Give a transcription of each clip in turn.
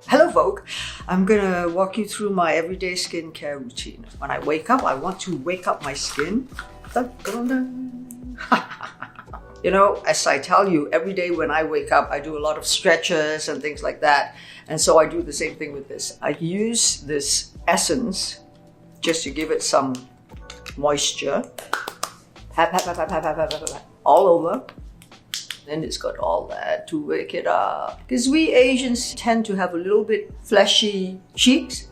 Hello Vogue, I'm gonna walk you through my everyday skincare routine. When I wake up, I want to wake up my skin. Dun, dun, dun. You know, as I tell you, every day when I wake up, I do a lot of stretches and things like that. And so I do the same thing with this. I use this essence just to give it some moisture. All over. And it's got all that to wake it up. Because we Asians tend to have a little bit fleshy cheeks.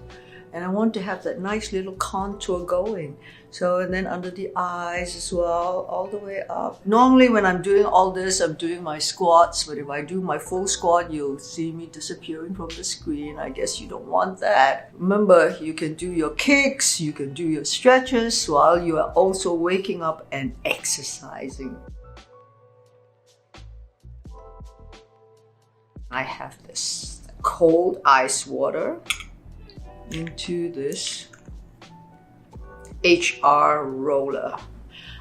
And I want to have that nice little contour going. So, and then under the eyes as well, all the way up. Normally when I'm doing all this, I'm doing my squats. But if I do my full squat, you'll see me disappearing from the screen. I guess you don't want that. Remember, you can do your kicks, you can do your stretches while you are also waking up and exercising. I have this cold ice water into this HR roller.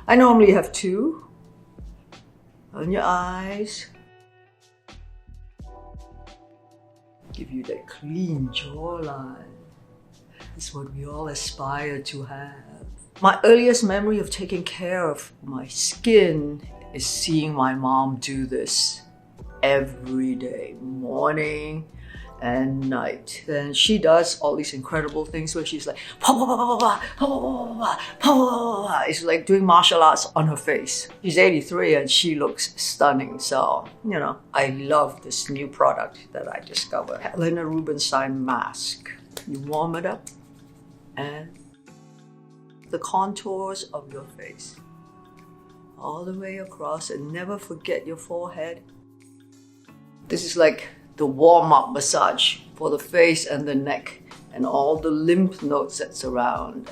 I normally have 2 on your eyes. Give you that clean jawline. That's what we all aspire to have. My earliest memory of taking care of my skin is seeing my mom do this every day, morning and night. And she does all these incredible things where she's like, it's like doing martial arts on her face. She's 83 and she looks stunning. So, you know, I love this new product that I discovered. Helena Rubinstein mask. You warm it up and the contours of your face all the way across, and never forget your forehead. This is like the warm-up massage for the face and the neck and all the lymph nodes that surround.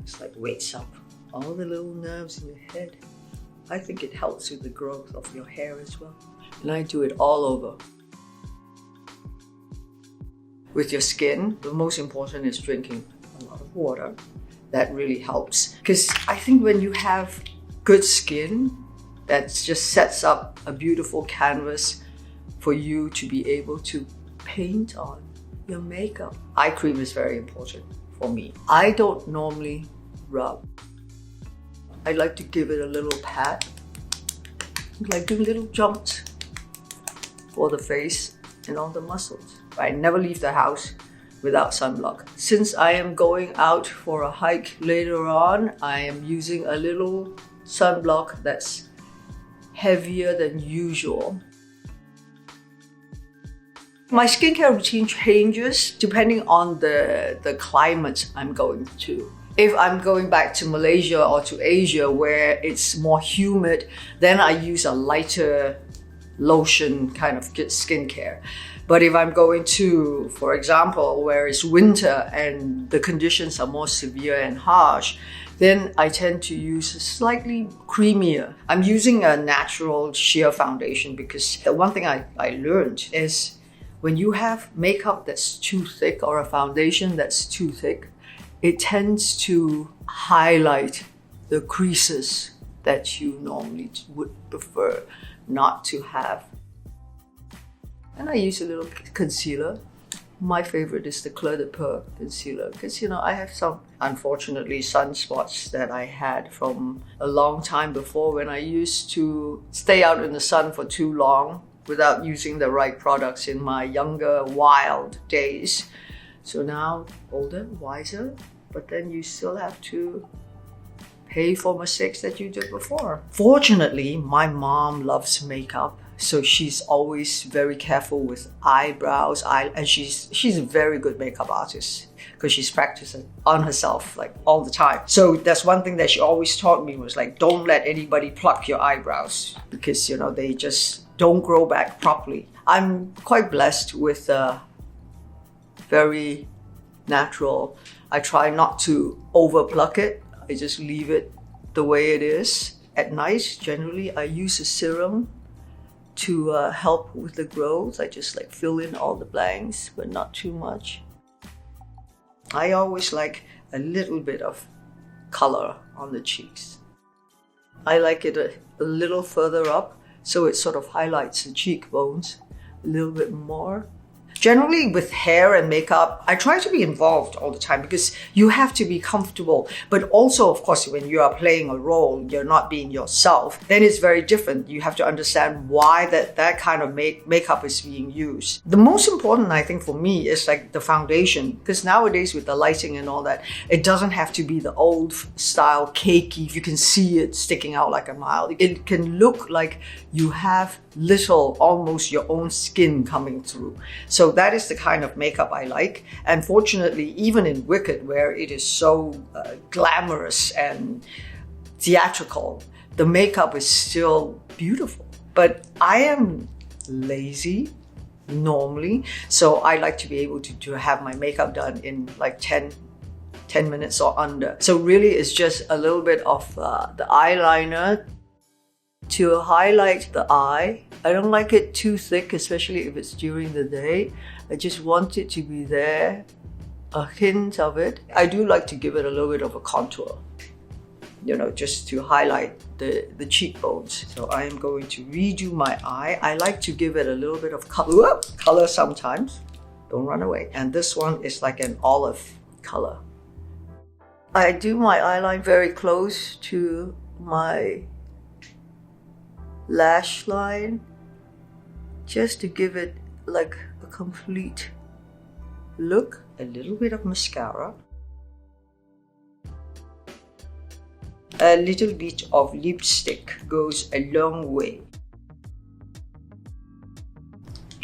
It's like wakes up all the little nerves in your head. I think it helps with the growth of your hair as well. And I do it all over. With your skin, the most important is drinking a lot of water. That really helps. Because I think when you have good skin, that just sets up a beautiful canvas for you to be able to paint on your makeup. Eye cream is very important for me. I don't normally rub. I like to give it a little pat, like doing little jumps for the face and on the muscles. I never leave the house without sunblock. Since I am going out for a hike later on, I am using a little sunblock that's heavier than usual. My skincare routine changes depending on the climate I'm going to. If I'm going back to Malaysia or to Asia where it's more humid, then I use a lighter lotion kind of skincare. But if I'm going to, for example, where it's winter and the conditions are more severe and harsh, then I tend to use slightly creamier. I'm using a natural sheer foundation because the one thing I learned is when you have makeup that's too thick or a foundation that's too thick, it tends to highlight the creases that you normally would prefer not to have. And I use a little concealer. My favorite is the Clé de Peau concealer because, you know, I have some, unfortunately, sunspots that I had from a long time before when I used to stay out in the sun for too long without using the right products in my younger, wild days. So now, older, wiser, but then you still have to pay for mistakes that you did before. Fortunately, my mom loves makeup. So she's always very careful with eyebrows, and she's a very good makeup artist because she's practicing on herself like all the time. So that's one thing that she always taught me was like, don't let anybody pluck your eyebrows because, you know, they just don't grow back properly. I'm quite blessed with very natural. I try not to over pluck it. I just leave it the way it is. At night, generally, I use a serum to help with the growth. I just like fill in all the blanks, but not too much. I always like a little bit of color on the cheeks. I like it a little further up, so it sort of highlights the cheekbones a little bit more. Generally, with hair and makeup, I try to be involved all the time because you have to be comfortable. But also, of course, when you are playing a role, you're not being yourself, then it's very different. You have to understand why that kind of makeup is being used. The most important, I think, for me is like the foundation. Because nowadays, with the lighting and all that, it doesn't have to be the old style cakey. You can see it sticking out like a mile. It can look like you have little, almost your own skin coming through. So that is the kind of makeup I like. And fortunately, even in Wicked, where it is so glamorous and theatrical, the makeup is still beautiful. But I am lazy normally, so I like to be able to have my makeup done in like 10 minutes or under. So really it's just a little bit of the eyeliner to highlight the eye. I don't like it too thick, especially if it's during the day. I just want it to be there, a hint of it. I do like to give it a little bit of a contour, just to highlight the cheekbones. So I am going to redo my eye. I like to give it a little bit of color sometimes. Don't run away. And this one is like an olive color. I do my eyeline very close to my lash line, just to give it like a complete look. A little bit of mascara, a little bit of lipstick goes a long way.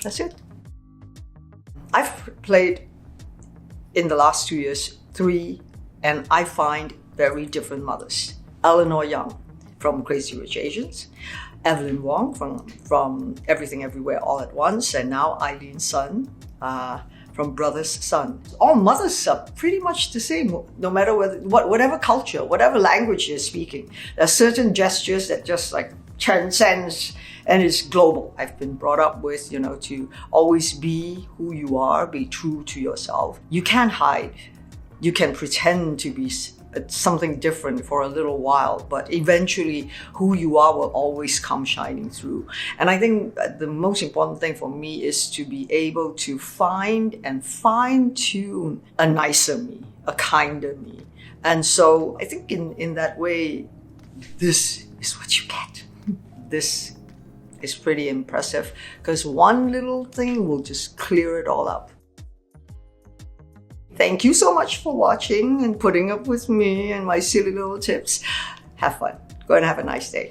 That's it. I've played in the last 2 years 3, and I find very different mothers. Eleanor Young from Crazy Rich Asians, Evelyn Wong from Everything Everywhere All at Once, and now Eileen Sun from Brother's Son. All mothers are pretty much the same, no matter whatever culture, whatever language you're speaking. There are certain gestures that just like transcends and is global. I've been brought up with, to always be who you are, be true to yourself. You can't hide. You can pretend to be something different for a little while, but eventually who you are will always come shining through. And I think the most important thing for me is to be able to find and fine-tune a nicer me, a kinder me. And so I think in that way, this is what you get. This is pretty impressive because one little thing will just clear it all up. Thank you so much for watching and putting up with me and my silly little tips. Have fun. Go and have a nice day.